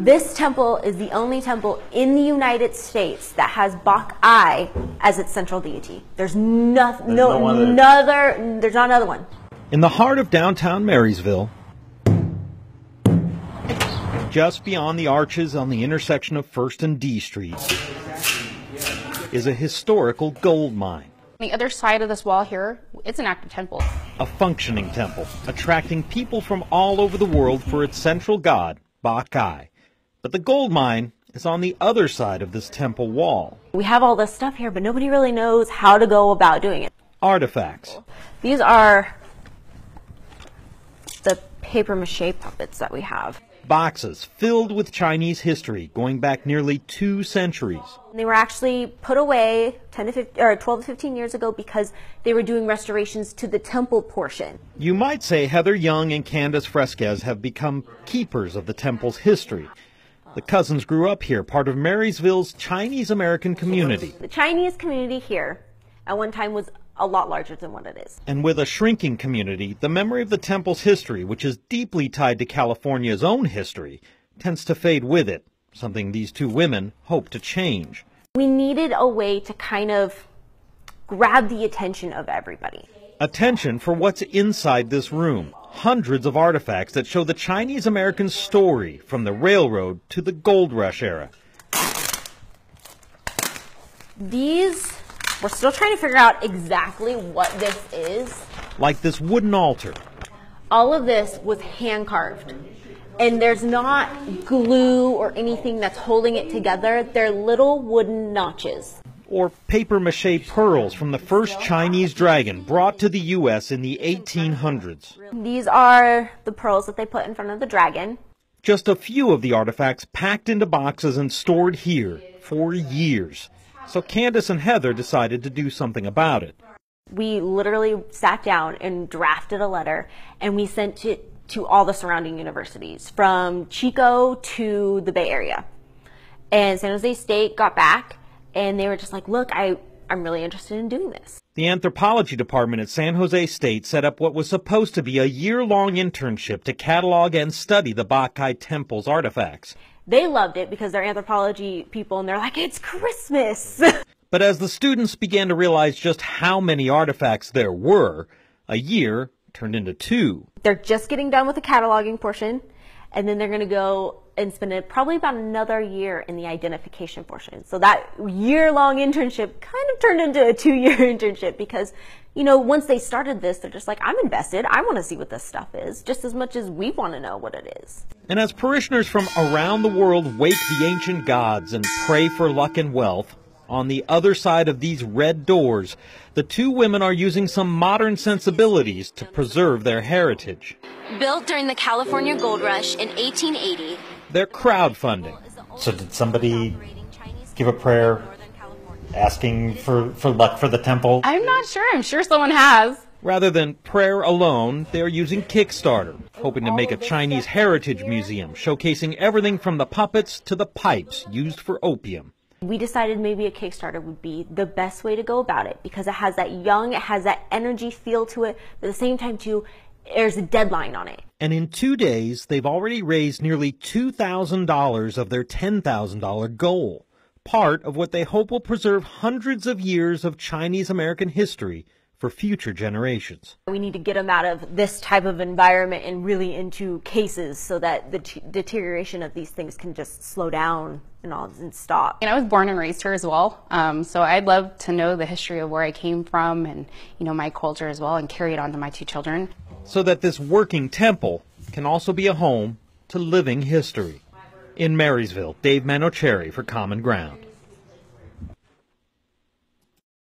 This temple is the only temple in the United States that has Bok Kai as its central deity. There's not another one. In the heart of downtown Marysville, just beyond the arches on the intersection of 1st and D Streets, is a historical gold mine. On the other side of this wall here, it's an active temple. A functioning temple, attracting people from all over the world for its central god, Bok Kai. But the gold mine is on the other side of this temple wall. We have all this stuff here, but nobody really knows how to go about doing it. Artifacts. These are the paper mache puppets that we have. Boxes filled with Chinese history going back nearly 2 centuries. They were actually put away 12 to 15 years ago because they were doing restorations to the temple portion. You might say Heather Young and Candace Fresquez have become keepers of the temple's history. The cousins grew up here, part of Marysville's Chinese American community. The Chinese community here at one time was a lot larger than what it is. And with a shrinking community, the memory of the temple's history, which is deeply tied to California's own history, tends to fade with it, something these two women hope to change. We needed a way to kind of grab the attention of everybody. Attention for what's inside this room. Hundreds of artifacts that show the Chinese American story from the railroad to the gold rush era. We're still trying to figure out exactly what this is. Like this wooden altar. All of this was hand carved. And there's not glue or anything that's holding it together. They're little wooden notches. Or paper mache pearls from the first Chinese dragon brought to the U.S. in the 1800s. These are the pearls that they put in front of the dragon. Just a few of the artifacts packed into boxes and stored here for years. So Candace and Heather decided to do something about it. We literally sat down and drafted a letter, and we sent it to all the surrounding universities, from Chico to the Bay Area. And San Jose State got back, and they were just like, look, I'm really interested in doing this. The anthropology department at San Jose State set up what was supposed to be a year-long internship to catalog and study the Bok Kai Temple's artifacts. They loved it because they're anthropology people, and they're like, it's Christmas. But as the students began to realize just how many artifacts there were, a year turned into 2. They're just getting done with the cataloging portion, and then they're going to go and spend probably about another year in the identification portion. So that year-long internship kind of turned into a 2-year internship because, you know, once they started this, they're just like, I'm invested. I want to see what this stuff is, just as much as we want to know what it is. And as parishioners from around the world wake the ancient gods and pray for luck and wealth, on the other side of these red doors, the two women are using some modern sensibilities to preserve their heritage. Built during the California Gold Rush in 1880. They're crowdfunding. So did somebody give a prayer asking for luck for the temple? I'm not sure. I'm sure someone has. Rather than prayer alone, they're using Kickstarter, hoping to make a Chinese heritage museum showcasing everything from the puppets to the pipes used for opium. We decided maybe a Kickstarter would be the best way to go about it because it has that young, it has that energy feel to it, but at the same time too, there's a deadline on it. And in 2 days, they've already raised nearly $2,000 of their $10,000 goal, part of what they hope will preserve hundreds of years of Chinese American history for future generations. We need to get them out of this type of environment and really into cases so that the deterioration of these things can just slow down and stop. And I was born and raised here as well, so I'd love to know the history of where I came from and, you know, my culture as well, and carry it on to my 2 children. So that this working temple can also be a home to living history. In Marysville, Dave Manocheri for Common Ground.